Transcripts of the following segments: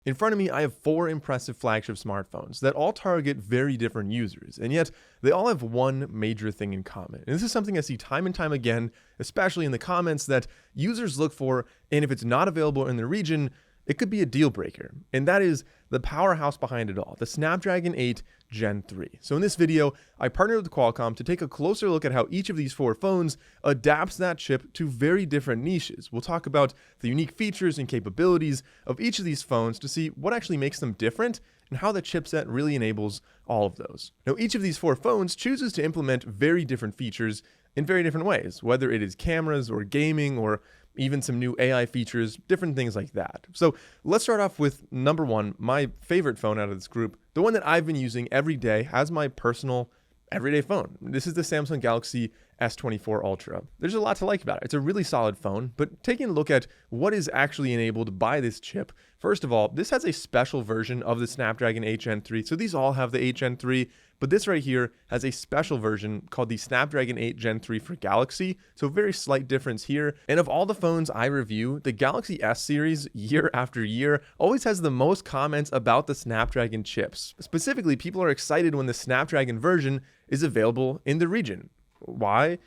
In front of me, I have 4 impressive flagship smartphones that all target very different users, and yet they all have one major thing in common. And this is something I see time and time again, especially in the comments, that users look for, and if it's not available in the region, it could be a deal breaker. And that is the powerhouse behind it all, the Snapdragon 8 Gen 3. So in this video, I partnered with Qualcomm to take a closer look at how each of these 4 phones adapts that chip to very different niches. We'll talk about the unique features and capabilities of each of these phones to see what actually makes them different and how the chipset really enables all of those. Now, each of these 4 phones chooses to implement very different features in very different ways, whether it is cameras or gaming or even some new AI features, different things like that. So let's start off with number 1, my favorite phone out of this group, the one that I've been using every day as my personal everyday phone. This is the Samsung Galaxy S24 Ultra. There's a lot to like about it. It's a really solid phone, but taking a look at what is actually enabled by this chip, first of all, this has a special version of the Snapdragon 8 Gen 3. So these all have the 8 Gen 3, but this right here has a special version called the Snapdragon 8 Gen 3 for Galaxy. So very slight difference here. And of all the phones I review, the Galaxy S series year after year always has the most comments about the Snapdragon chips. Specifically, people are excited when the Snapdragon version is available in the region. Why?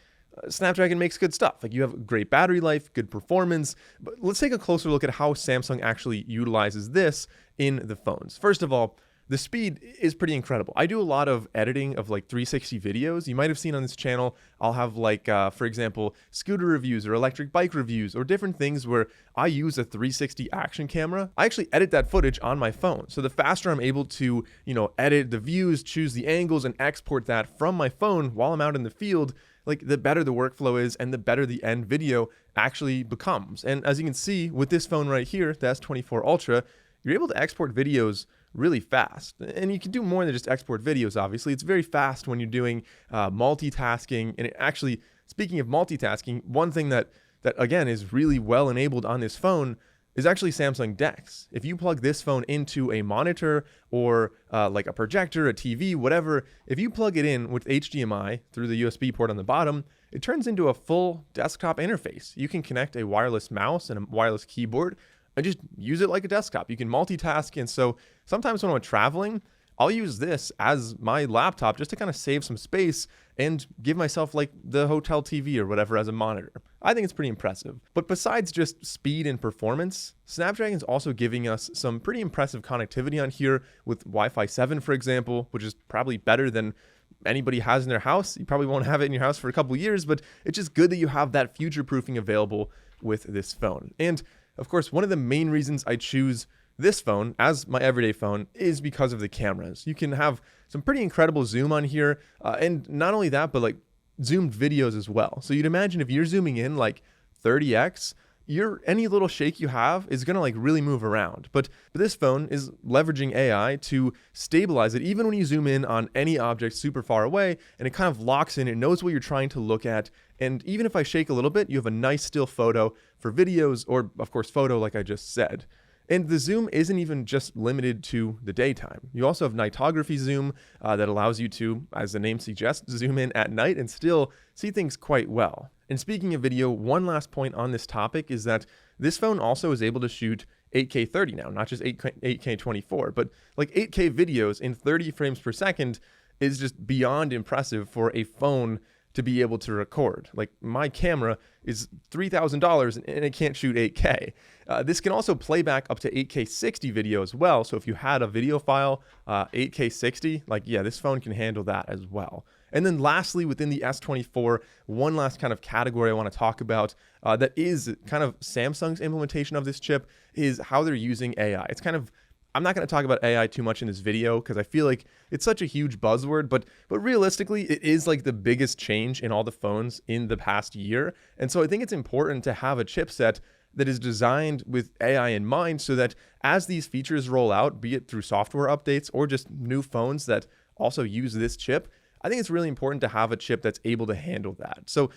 Snapdragon makes good stuff. Like, you have great battery life, good performance, but let's take a closer look at how Samsung actually utilizes this in the phones. First of all, the speed is pretty incredible. I do a lot of editing of like 360 videos. You might have seen on this channel, I'll have like, for example, scooter reviews or electric bike reviews or different things where I use a 360 action camera. I actually edit that footage on my phone. So the faster I'm able to, edit the views, choose the angles, and export that from my phone while I'm out in the field, like, the better the workflow is and the better the end video actually becomes. And as you can see with this phone right here, the S24 Ultra, you're able to export videos really fast. And you can do more than just export videos, obviously. It's very fast when you're doing multitasking. And actually, speaking of multitasking, one thing that again is really well enabled on this phone is actually Samsung DeX. If you plug this phone into a monitor or like a projector, a TV, whatever, if you plug it in with HDMI through the USB port on the bottom, it turns into a full desktop interface. You can connect a wireless mouse and a wireless keyboard and just use it like a desktop. You can multitask. And so sometimes when I'm traveling, I'll use this as my laptop just to kind of save some space and give myself like the hotel TV or whatever as a monitor. I think it's pretty impressive. But besides just speed and performance, Snapdragon's also giving us some pretty impressive connectivity on here with Wi-Fi 7, for example, which is probably better than anybody has in their house. You probably won't have it in your house for a couple years, but it's just good that you have that future-proofing available with this phone. And of course, one of the main reasons I choose this phone as my everyday phone is because of the cameras. You can have some pretty incredible zoom on here, and not only that, but like zoomed videos as well. So you'd imagine if you're zooming in like 30x, any little shake you have is gonna like really move around. But this phone is leveraging AI to stabilize it even when you zoom in on any object super far away, and it kind of locks in, it knows what you're trying to look at. And even if I shake a little bit, you have a nice still photo for videos, or of course photo like I just said. And the zoom isn't even just limited to the daytime. You also have nightography zoom that allows you to, as the name suggests, zoom in at night and still see things quite well. And speaking of video, one last point on this topic is that this phone also is able to shoot 8K 30 now, not just 8K 24, but like 8K videos in 30 frames per second is just beyond impressive for a phone to be able to record. Like, my camera is $3,000 and it can't shoot 8K. This can also play back up to 8K 60 video as well. So if you had a video file, 8K 60, like, yeah, this phone can handle that as well. And then lastly, within the S24, one last kind of category I want to talk about that is kind of Samsung's implementation of this chip is how they're using AI. It's kind of, I'm not going to talk about AI too much in this video because I feel like it's such a huge buzzword, but realistically, it is like the biggest change in all the phones in the past year. And so I think it's important to have a chipset that is designed with AI in mind so that as these features roll out, be it through software updates or just new phones that also use this chip, I think it's really important to have a chip that's able to handle that. So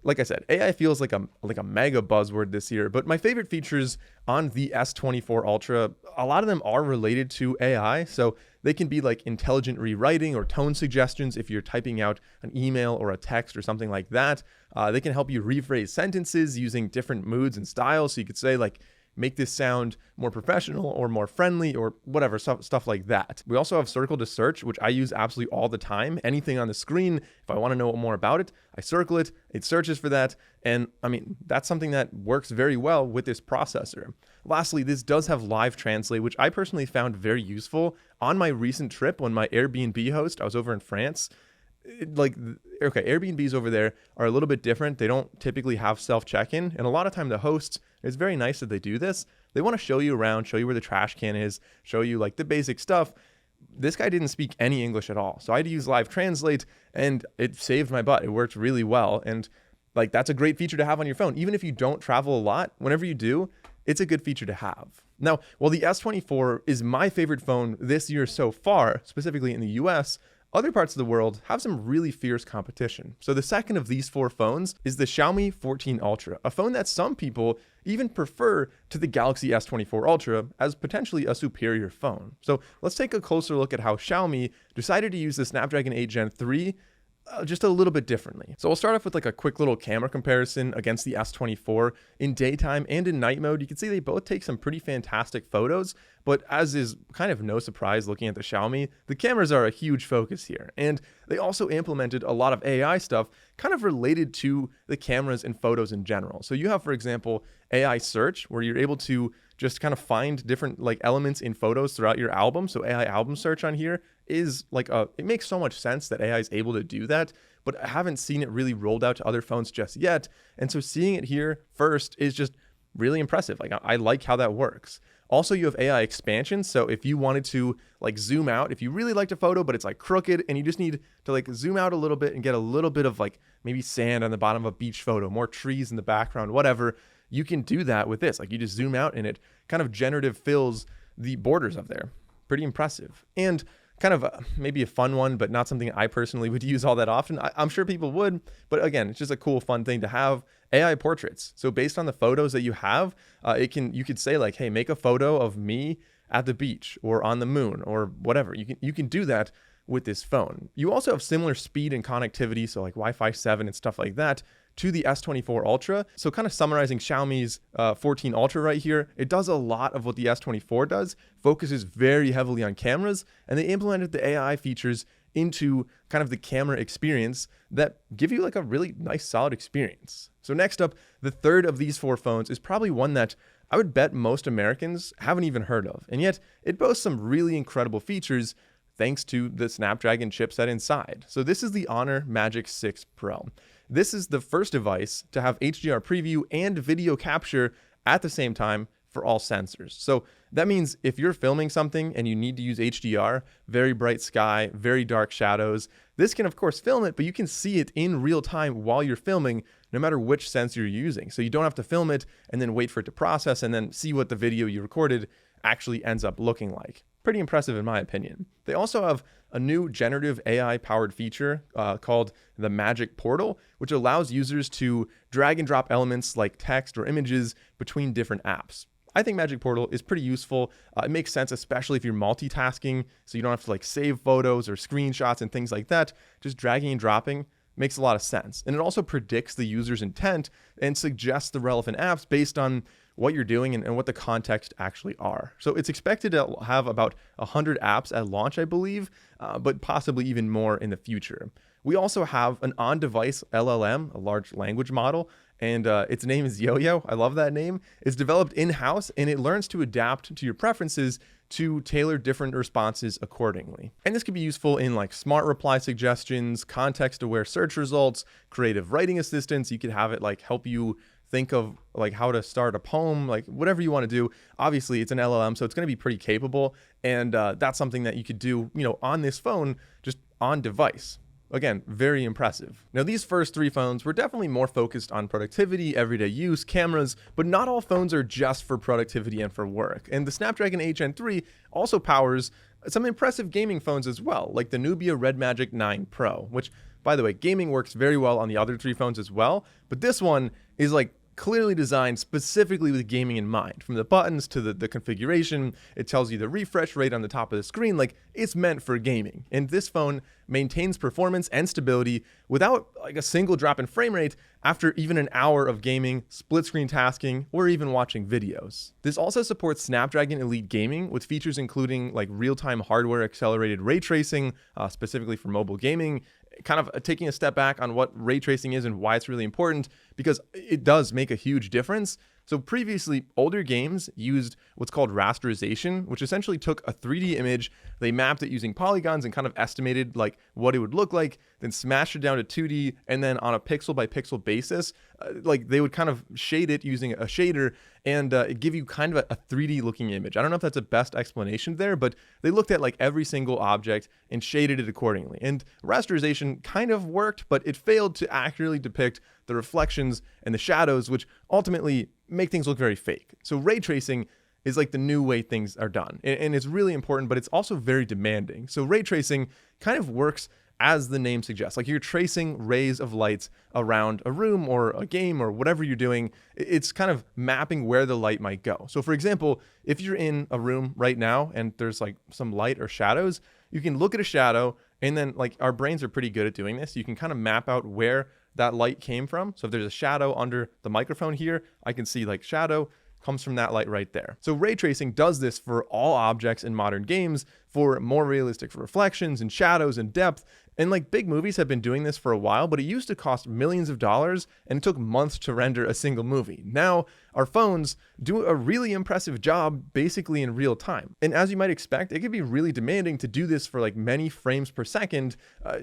like I said, AI feels like a mega buzzword this year, but my favorite features on the S24 Ultra, a lot of them are related to AI. So they can be like intelligent rewriting or tone suggestions if you're typing out an email or a text or something like that. They can help you rephrase sentences using different moods and styles. So you could say like, make this sound more professional or more friendly or whatever, stuff like that. We also have circle to search, which I use absolutely all the time. Anything on the screen, if I want to know more about it, I circle it, it searches for that. And I mean, that's something that works very well with this processor. Lastly, this does have live translate, which I personally found very useful on my recent trip when my Airbnb host, I was over in France. Airbnbs over there are a little bit different. They don't typically have self-check-in, and a lot of time the hosts, it's very nice that they do this. They want to show you around, show you where the trash can is, show you like the basic stuff. This guy didn't speak any English at all, so I had to use live translate, and it saved my butt. It worked really well, and like that's a great feature to have on your phone. Even if you don't travel a lot, whenever you do, it's a good feature to have. Now, while the S24 is my favorite phone this year so far, specifically in the US, other parts of the world have some really fierce competition. So the second of these 4 phones is the Xiaomi 14 Ultra, a phone that some people even prefer to the Galaxy S24 Ultra as potentially a superior phone. So let's take a closer look at how Xiaomi decided to use the Snapdragon 8 Gen 3 just a little bit differently. So we'll start off with like a quick little camera comparison against the S24 in daytime and in night mode. You can see they both take some pretty fantastic photos, but as is kind of no surprise looking at the Xiaomi, the cameras are a huge focus here. And they also implemented a lot of AI stuff kind of related to the cameras and photos in general. So you have, for example, AI search, where you're able to just kind of find different like elements in photos throughout your album. So AI album search on here is like it makes so much sense that AI is able to do that, but I haven't seen it really rolled out to other phones just yet. And so seeing it here first is just really impressive. Like I like how that works. Also, you have AI expansion. So if you wanted to like zoom out, if you really liked a photo, but it's like crooked and you just need to like zoom out a little bit and get a little bit of like maybe sand on the bottom of a beach photo, more trees in the background, whatever, you can do that with this. Like you just zoom out and it kind of generative fills the borders of there. Pretty impressive. And kind of maybe a fun one, but not something I personally would use all that often. I'm sure people would, but again, it's just a cool, fun thing to have. AI portraits. So based on the photos that you have, you could say like, hey, make a photo of me at the beach or on the moon or whatever. You can do that with this phone. You also have similar speed and connectivity, so like Wi-Fi 7 and stuff like that, to the S24 Ultra. So kind of summarizing Xiaomi's 14 Ultra right here, it does a lot of what the S24 does, focuses very heavily on cameras, and they implemented the AI features into kind of the camera experience that give you like a really nice solid experience. So next up, the third of these 4 phones is probably one that I would bet most Americans haven't even heard of, and yet it boasts some really incredible features thanks to the Snapdragon chipset inside. So this is the Honor Magic 6 Pro. This is the first device to have HDR preview and video capture at the same time for all sensors. So that means if you're filming something and you need to use HDR, very bright sky, very dark shadows, this can of course film it, but you can see it in real time while you're filming, no matter which sensor you're using. So you don't have to film it and then wait for it to process and then see what the video you recorded actually ends up looking like. Pretty impressive in my opinion. They also have a new generative AI powered feature called the Magic Portal, which allows users to drag and drop elements like text or images between different apps. I think Magic Portal is pretty useful. It makes sense, especially if you're multitasking, so you don't have to like save photos or screenshots and things like that. Just dragging and dropping makes a lot of sense. And it also predicts the user's intent and suggests the relevant apps based on what you're doing and what the context actually are. So it's expected to have about 100 apps at launch, I believe, but possibly even more in the future. We also have an on-device LLM, a large language model, and its name is Yo-Yo. I love that name. It's developed in-house, and it learns to adapt to your preferences to tailor different responses accordingly. And this could be useful in like smart reply suggestions, context-aware search results, creative writing assistance. You could have it like help you think of like how to start a poem, like whatever you want to do. Obviously it's an LLM, so it's going to be pretty capable. And that's something that you could do, on this phone, just on device. Again, very impressive. Now, these first 3 phones were definitely more focused on productivity, everyday use, cameras, but not all phones are just for productivity and for work. And the Snapdragon 8 Gen 3 also powers some impressive gaming phones as well, like the Nubia Red Magic 9 Pro, which, by the way, gaming works very well on the other 3 phones as well, but this one is like clearly designed specifically with gaming in mind. From the buttons to the configuration, it tells you the refresh rate on the top of the screen, like it's meant for gaming. And this phone maintains performance and stability without like a single drop in frame rate after even an hour of gaming, split screen tasking, or even watching videos. This also supports Snapdragon Elite Gaming with features including like real-time hardware accelerated ray tracing, specifically for mobile gaming, kind of taking a step back on what ray tracing is and why it's really important, because it does make a huge difference. So previously, older games used what's called rasterization, which essentially took a 3D image, they mapped it using polygons and kind of estimated like what it would look like, then smashed it down to 2D, and then on a pixel by pixel basis, like they would kind of shade it using a shader and give you kind of a 3D looking image. I don't know if that's the best explanation there, but they looked at like every single object and shaded it accordingly. And rasterization kind of worked, but it failed to accurately depict the reflections and the shadows, which ultimately make things look very fake. So ray tracing is like the new way things are done. And it's really important, but it's also very demanding. So ray tracing kind of works as the name suggests, like you're tracing rays of lights around a room or a game or whatever you're doing. It's kind of mapping where the light might go. So for example, if you're in a room right now and there's like some light or shadows, you can look at a shadow, and then like our brains are pretty good at doing this. You can kind of map out where that light came from. So if there's a shadow under the microphone here, I can see like shadow comes from that light right there. So ray tracing does this for all objects in modern games for more realistic reflections and shadows and depth. And like big movies have been doing this for a while, but it used to cost millions of dollars and it took months to render a single movie. Now our phones do a really impressive job basically in real time. And as you might expect, it can be really demanding to do this for like many frames per second,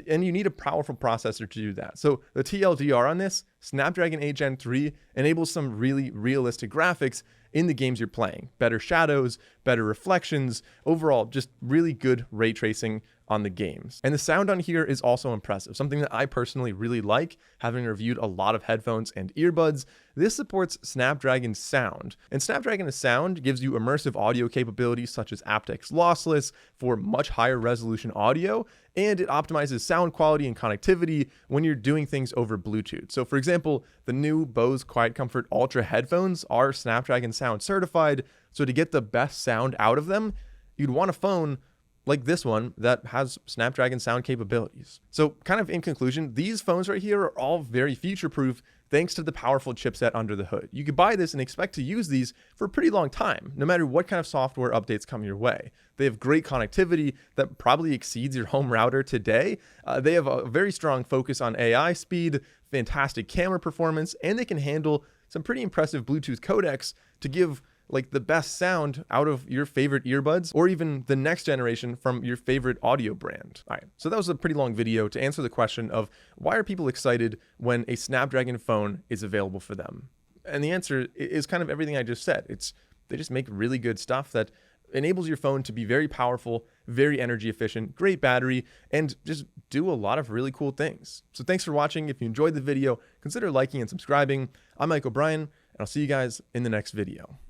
and you need a powerful processor to do that. So the TLDR on this, Snapdragon 8 Gen 3 enables some really realistic graphics in the games you're playing. Better shadows, better reflections, overall just really good ray tracing on the games. And the sound on here is also impressive, something that I personally really like, having reviewed a lot of headphones and earbuds. This supports Snapdragon Sound. And Snapdragon Sound gives you immersive audio capabilities such as aptX lossless for much higher resolution audio, and it optimizes sound quality and connectivity when you're doing things over Bluetooth. So for example, the new Bose Quiet Comfort Ultra headphones are Snapdragon Sound certified, so to get the best sound out of them, you'd want a phone like this one that has Snapdragon Sound capabilities. So kind of in conclusion, these phones right here are all very future-proof thanks to the powerful chipset under the hood. You could buy this and expect to use these for a pretty long time, no matter what kind of software updates come your way. They have great connectivity that probably exceeds your home router today. They have a very strong focus on AI speed, fantastic camera performance, and they can handle some pretty impressive Bluetooth codecs to give like the best sound out of your favorite earbuds or even the next generation from your favorite audio brand. All right, so that was a pretty long video to answer the question of why are people excited when a Snapdragon phone is available for them? And the answer is kind of everything I just said. They just make really good stuff that enables your phone to be very powerful, very energy efficient, great battery, and just do a lot of really cool things. So thanks for watching. If you enjoyed the video, consider liking and subscribing. I'm Mike O'Brien, and I'll see you guys in the next video.